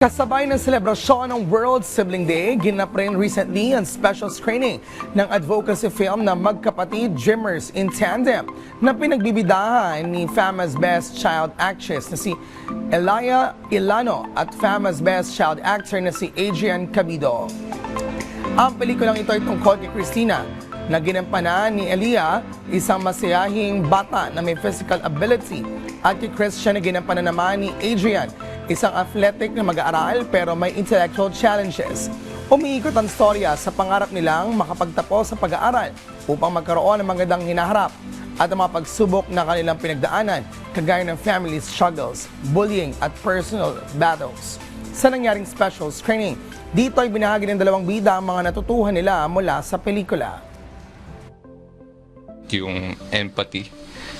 Kasabay ng selebrasyon ng World Sibling Day, ginap rin recently ang special screening ng advocacy film na Magkapatid Dreamers in Tandem na pinagbibidahan ni Fama's Best Child Actress na si Elia Ilano at Fama's Best Child Actor na si Adrian Cabido. Ang pelikulang ito ay tungkol kay Christina na ginampanan ni Elia, isang masayahing bata na may physical ability, at kay Christian na ginampanan naman ni Adrian, isang athletic na mag-aaral pero may intellectual challenges. Umiikot ang storya sa pangarap nilang makapagtapos sa pag-aaral upang magkaroon ng magandang hinaharap at ang mga pagsubok na kanilang pinagdaanan, kagaya ng family struggles, bullying at personal battles. Sa nangyaring special screening, dito ay binahagi ng dalawang bida ang mga natutuhan nila mula sa pelikula. Yung empathy,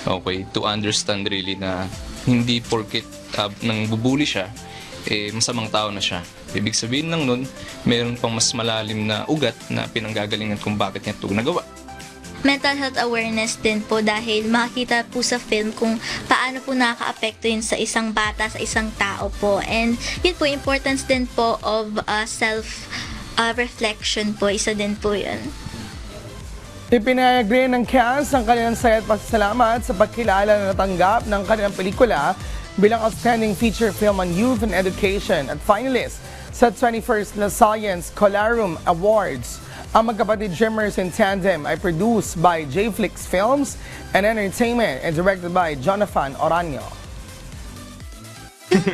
okay, to understand really na hindi porket nang bubuli siya, masamang tao na siya. Ibig sabihin lang nun, mayroon pang mas malalim na ugat na pinanggagalingan kung bakit niya ito nagawa. Mental health awareness din po dahil makikita po sa film kung paano po nakaka-apekto yun sa isang bata, sa isang tao po. And yun po, importance din po of self-reflection po, isa din po yun. Ipinahayag rin ng cast ang kanilang saya at pasasalamat sa pagkilala na natanggap ng kanilang pelikula bilang Outstanding Feature Film on Youth and Education at finalist sa 21st La Science Colarum Awards. Ang Magkapatid Dreamers in Tandem ay produced by JFlix Films and Entertainment and directed by Jonathan Oranio.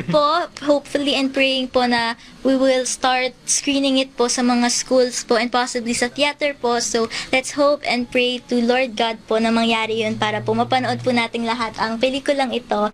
Po, hopefully and praying po na we will start screening it po sa mga schools po and possibly sa theater po. So, let's hope and pray to Lord God po na mangyari yun para po mapanood po nating lahat ang pelikulang ito.